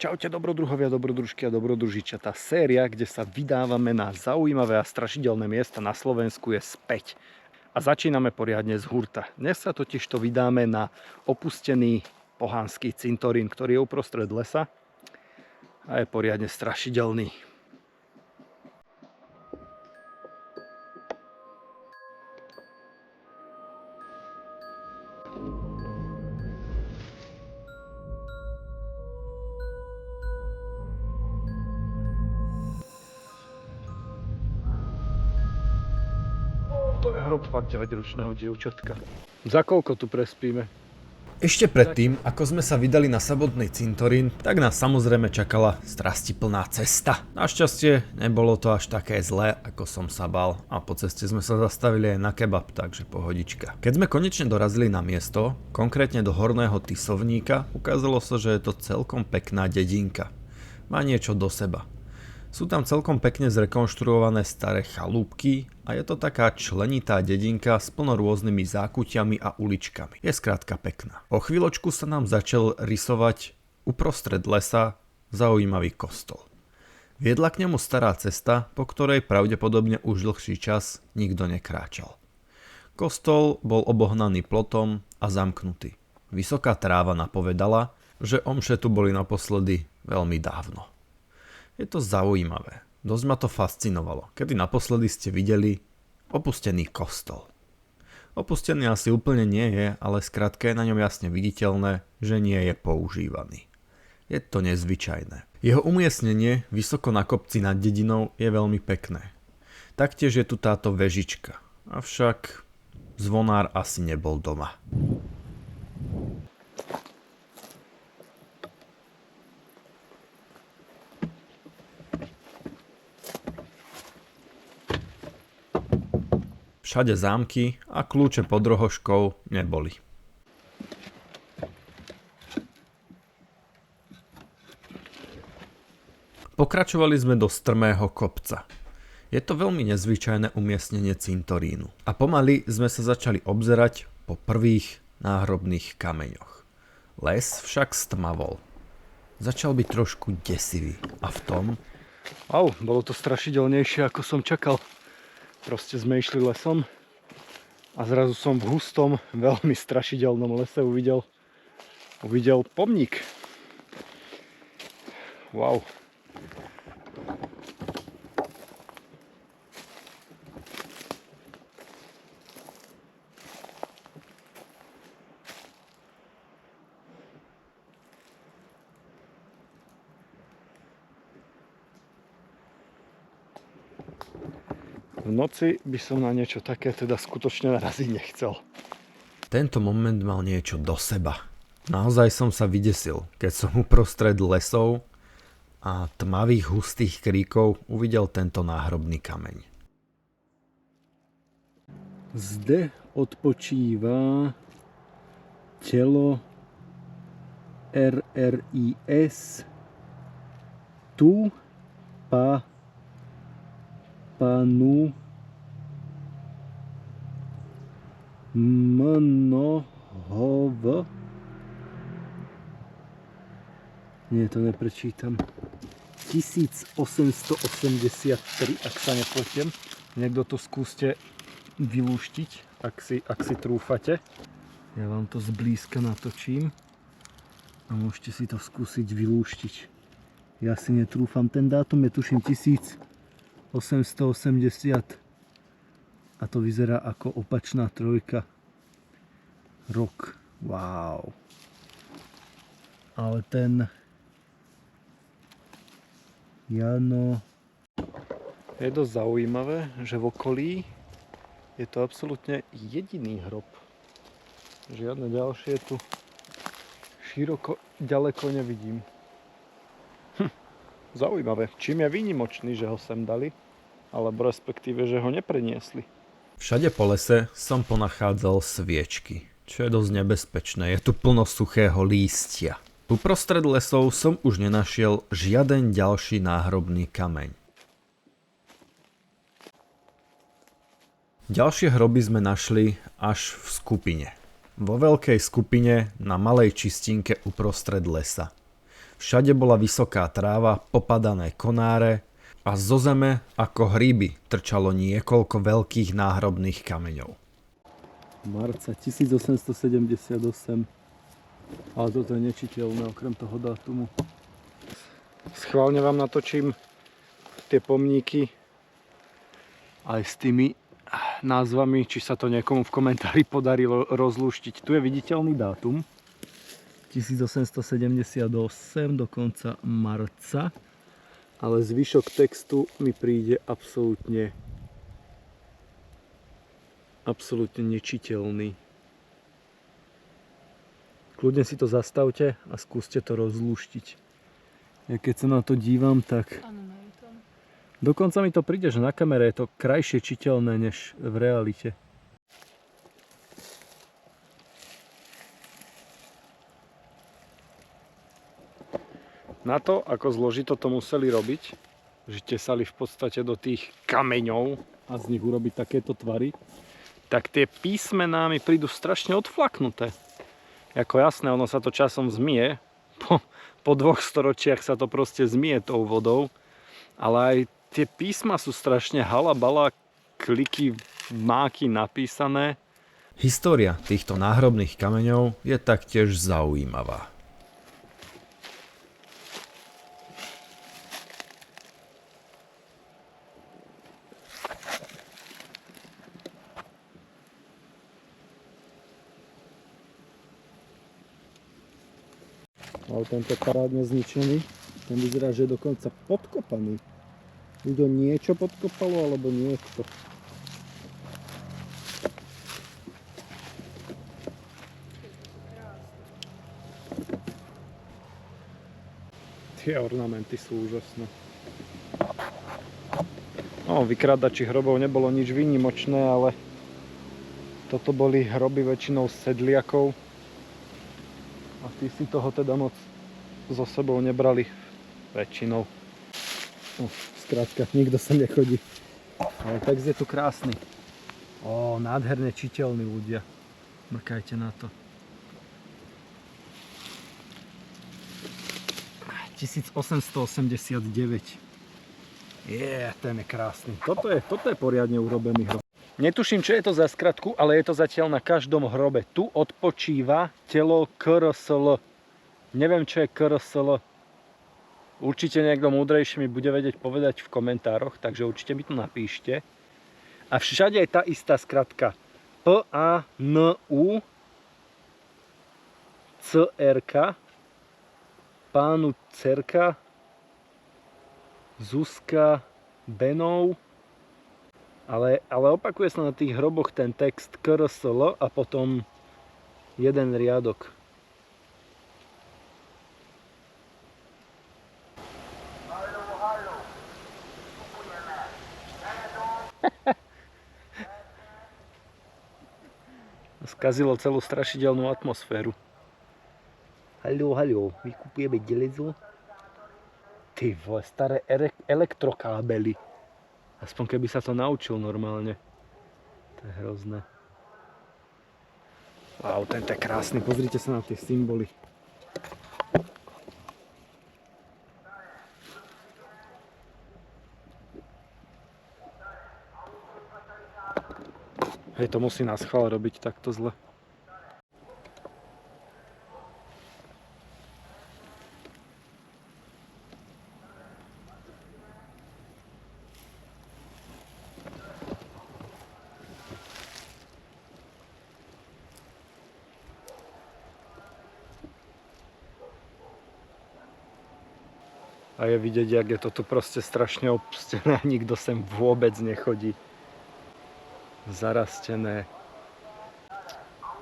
Čaute dobrodruhovia, dobrodružky a dobrodružiča. Tá séria, kde sa vydávame na zaujímavé a strašidelné miesta na Slovensku je späť. A začíname poriadne z hurta. Dnes sa totiž to vydáme na opustený pohanský cintorín, ktorý je uprostred lesa a je poriadne strašidelný. To je hrob fakt 9-ročného dievčatka. Za koľko tu prespíme? Ešte predtým, ako sme sa vydali na samotný cintorín, tak nás samozrejme čakala strastiplná cesta. Našťastie nebolo to až také zlé, ako som sa bal, a po ceste sme sa zastavili aj na kebab, takže pohodička. Keď sme konečne dorazili na miesto, konkrétne do Horného Tisovníka, ukázalo sa, že je to celkom pekná dedinka. Má niečo do seba. Sú tam celkom pekne zrekonštruované staré chalúbky a je to taká členitá dedinka s plno rôznymi zákutiami a uličkami. Je skrátka pekná. O chvíľočku sa nám začal rysovať uprostred lesa zaujímavý kostol. Viedla k nemu stará cesta, po ktorej pravdepodobne už dlhší čas nikto nekráčal. Kostol bol obohnaný plotom a zamknutý. Vysoká tráva napovedala, že omše tu boli naposledy veľmi dávno. Je to zaujímavé. Dosť ma to fascinovalo. Kedy naposledy ste videli opustený kostol. Opustený asi úplne nie je, ale skrátka je na ňom jasne viditeľné, že nie je používaný. Je to nezvyčajné. Jeho umiestnenie vysoko na kopci nad dedinou je veľmi pekné. Taktiež je tu táto vežička. Avšak zvonár asi nebol doma. Všade zámky a kľúče pod rohožkou neboli. Pokračovali sme do strmého kopca. Je to veľmi nezvyčajné umiestnenie cintorínu. A pomaly sme sa začali obzerať po prvých náhrobných kameňoch. Les však stmavol. Začal byť trošku desivý. A v tom... Bolo to strašidelnejšie, ako som čakal. Proste sme išli lesom a zrazu som v hustom, veľmi strašidelnom lese uvidel pomník. Wow. V noci by som na niečo také teda skutočne naraziť nechcel. Tento moment mal niečo do seba. Naozaj som sa vydesil, keď som uprostred lesov a tmavých hustých kríkov uvidel tento náhrobný kameň. Zde odpočíva telo RRIS tu panu Mnohov. Nie, to neprečítam. 1883, ak sa nepletiem. Niekto to skúste vylúštiť, ak si trúfate. Ja vám to zblízka natočím a môžete si to skúsiť vylúštiť. Ja si netrúfam. Ten dátum je tuším 1880 a to vyzerá ako opačná trojka. Rok. Wow. Ale ten Jano... Je dosť zaujímavé, že v okolí je to absolútne jediný hrob. Žiadne ďalšie tu široko ďaleko nevidím. Zaujímavé. Čím je výnimočný, že ho sem dali, alebo respektíve, že ho nepreniesli. Všade po lese som ponachádzal sviečky, čo je dosť nebezpečné. Je tu plno suchého lístia. Uprostred lesov som už nenašiel žiaden ďalší náhrobný kameň. Ďalšie hroby sme našli až v skupine. Vo veľkej skupine na malej čistinke uprostred lesa. Všade bola vysoká tráva, popadané konáre a zo zeme ako hríby trčalo niekoľko veľkých náhrobných kameňov. Marca 1878. Ale toto je nečiteľné okrem toho dátumu. Schválne vám natočím tie pomníky aj s tými názvami, či sa to niekomu v komentári podarilo rozlúštiť. Tu je viditeľný dátum 1878 do konca marca, ale zvyšok textu mi príde absolútne nečiteľný. Kľudne si to zastavte a skúste to rozlúštiť. Ja keď sa na to dívam, tak dokonca mi to príde, že na kamere je to krajšie čiteľné než v realite. Na to, ako zložito to museli robiť, že tesali v podstate do tých kameňov a z nich urobiť takéto tvary, tak tie písmená mi prídu strašne odflaknuté. Ako jasné, ono sa to časom zmije. Po 2 storočiach sa to proste zmije tou vodou. Ale aj tie písma sú strašne halabala, kliky, máky napísané. História týchto náhrobných kameňov je taktiež zaujímavá. Ale tento parádne zničený, ten vyzerá, že je dokonca podkopaný. Buď ho niečo podkopalo, alebo niekto. Tie ornamenty sú úžasné. Vykrádači hrobov nebolo nič výnimočné, ale toto boli hroby väčšinou sedliakov. A tí si toho teda moc so sebou nebrali väčšinou. Skrátka, nikto sa nechodí. Ale text je tu krásny. Nádherne čiteľní ľudia. Mrkajte na to. 1889. Ten je krásny. Toto je poriadne urobený hrob. Netuším, čo je to za skratku, ale je to zatiaľ na každom hrobe. Tu odpočíva telo KRSL. Neviem, čo je KRSL. Určite niekto múdrejší mi bude vedieť povedať v komentároch, takže určite mi to napíšte. A všade je tá istá skratka. PANU CRK, pánu Cerka, Zuzka Benov. Ale opakuje sa na tých hroboch ten text KRSL a potom jeden riadok. Skazilo celú strašidelnú atmosféru. Haló, my kupujeme železo. Ty vole, staré elektrokábely. Aspoň keby sa to naučil normálne. To je hrozné. Wow, tento je krásny. Pozrite sa na tie symboly. Hej, to musí na schvál robiť takto zle. A je vidieť, jak je to tu proste strašne opustené a nikto sem vôbec nechodí. Zarastené.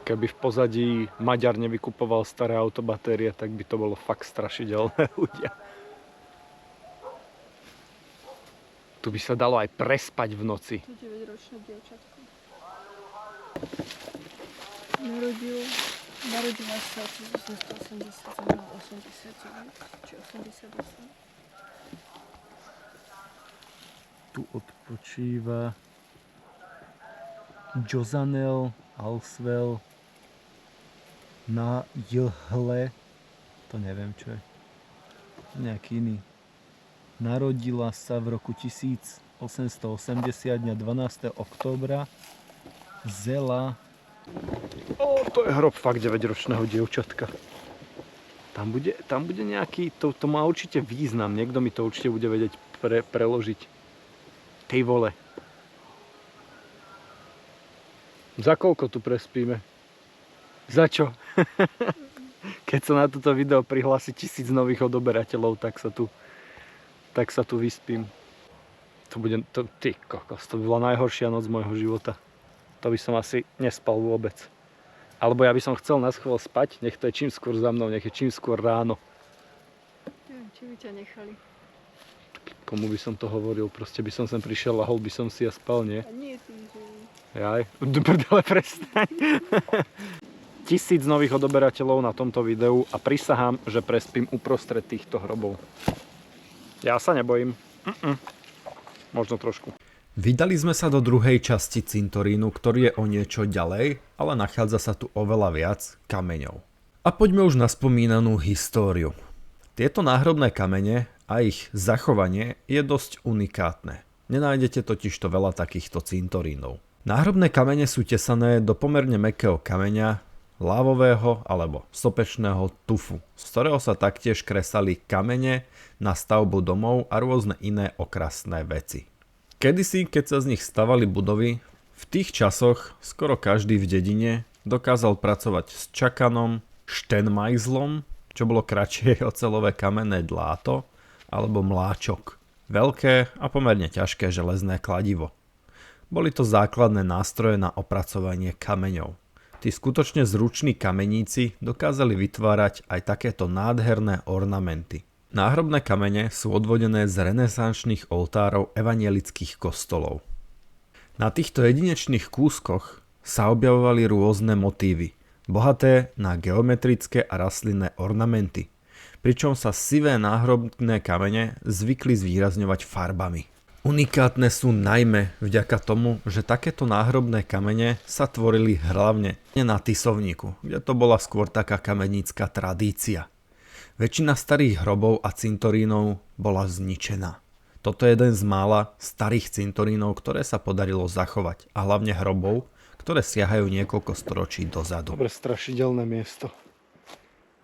Keby v pozadí Maďar nevykupoval staré autobatérie, tak by to bolo fakt strašidelné ľudia. Tu by sa dalo aj prespať v noci. To 9-ročné dievčatko. Narodila sa 1880, 89 či 88. Tu odpočíva Jozanel Alswell na Jhle. To neviem, čo je. nejaký iný. Narodila sa v roku 1880 dňa 12. októbra. Zela. To je hrob fakt 9-ročného dievčatka. Tam bude nejaký, to má určite význam. Niekto mi to určite bude vedieť preložiť. Tej vole. Za koľko tu prespíme? Za čo? Keď sa na toto video prihlási 1000 nových odoberateľov, tak sa tu vyspím. Ty kokos, to by bola najhoršia noc môjho života. To by som asi nespal vôbec. Alebo ja by som chcel na schvál spať, nech to je čím skôr za mnou, nech je čím skôr ráno. Neviem, či by ťa nechali. Komu by som to hovoril? Proste by som sem prišiel, lahol by som si a spal, nie? A nie ty, že... Jaj, prdele, prestaň. 1000 nových odoberateľov na tomto videu a prisahám, že prespím uprostred týchto hrobov. Ja sa nebojím. Možno trošku. Vydali sme sa do druhej časti cintorínu, ktorý je o niečo ďalej, ale nachádza sa tu oveľa viac kameňov. A poďme už na spomínanú históriu. Tieto náhrobné kamene a ich zachovanie je dosť unikátne. Nenájdete totižto veľa takýchto cintorínov. Náhrobné kamene sú tesané do pomerne mäkkého kameňa, lávového alebo sopečného tufu, z ktorého sa taktiež kresali kamene na stavbu domov a rôzne iné okrasné veci. Kedysi, keď sa z nich stavali budovy, v tých časoch skoro každý v dedine dokázal pracovať s čakanom, štenmajzlom, čo bolo kratšie oceľové kamenné dláto, alebo mláčok, veľké a pomerne ťažké železné kladivo. Boli to základné nástroje na opracovanie kameňov. Tí skutočne zruční kameníci dokázali vytvárať aj takéto nádherné ornamenty. Náhrobné kamene sú odvodené z renesančných oltárov evanielických kostolov. Na týchto jedinečných kúskoch sa objavovali rôzne motívy, bohaté na geometrické a rastlinné ornamenty, pričom sa sivé náhrobné kamene zvykli zvýrazňovať farbami. Unikátne sú najmä vďaka tomu, že takéto náhrobné kamene sa tvorili hlavne na Tisovníku, kde to bola skôr taká kamenícka tradícia. Väčšina starých hrobov a cintorínov bola zničená. Toto je jeden z mála starých cintorínov, ktoré sa podarilo zachovať, a hlavne hrobov, ktoré siahajú niekoľko storočí dozadu. Dobre, strašidelné miesto.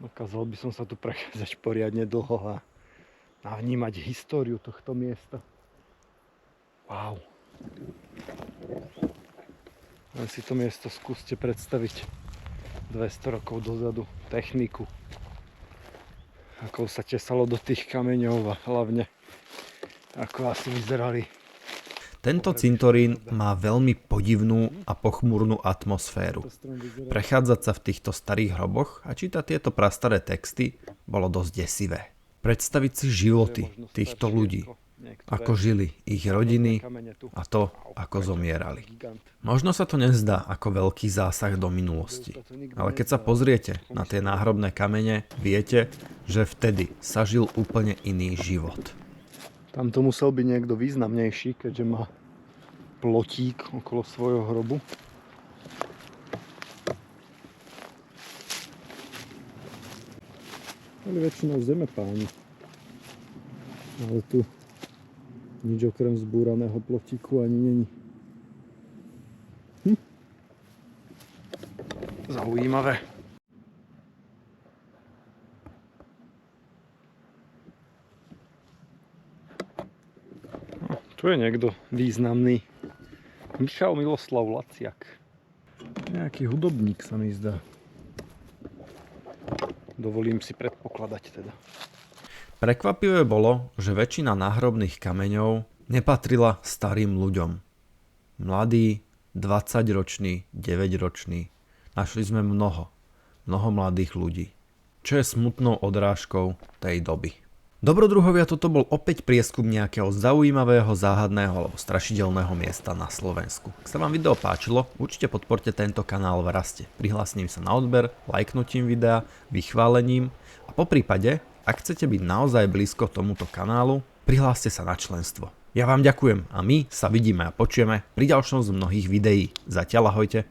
Dokázal by som sa tu prechádzať poriadne dlho a vnímať históriu tohto miesta. Wow. Len si to miesto skúste predstaviť 200 rokov dozadu. Techniku. Ako sa tesalo do tých kameňov a hlavne ako asi vyzerali. Tento cintorín má veľmi podivnú a pochmúrnu atmosféru. Prechádzať sa v týchto starých hroboch a čítať tieto prastaré texty bolo dosť desivé. Predstaviť si životy týchto ľudí, ako žili ich rodiny a to, ako zomierali. Možno sa to nezdá ako veľký zásah do minulosti, ale keď sa pozriete na tie náhrobné kamene, viete, že vtedy sa žil úplne iný život. Tam to musel byť niekto významnejší, keďže má plotík okolo svojho hrobu. Ale väčšinou zemepáni. Ale tu nič okrem zbúraného plotíku ani není. Zaujímavé. Tu je niekto významný. Michal Miloslav Laciak. Nejaký hudobník sa mi zdá. Dovolím si predpokladať teda. Prekvapivé bolo, že väčšina náhrobných kameňov nepatrila starým ľuďom. Mladí, 20-roční, 9-roční. Našli sme mnoho mladých ľudí. Čo je smutnou odrážkou tej doby. Dobrodruhovia, toto bol opäť prieskum nejakého zaujímavého, záhadného alebo strašidelného miesta na Slovensku. Ak sa vám video páčilo, určite podporte tento kanál v raste. Prihlásením sa na odber, lajknutím videa, vychválením a poprípade, ak chcete byť naozaj blízko tomuto kanálu, prihláste sa na členstvo. Ja vám ďakujem a my sa vidíme a počujeme pri ďalšom z mnohých videí. Zatiaľ ahojte.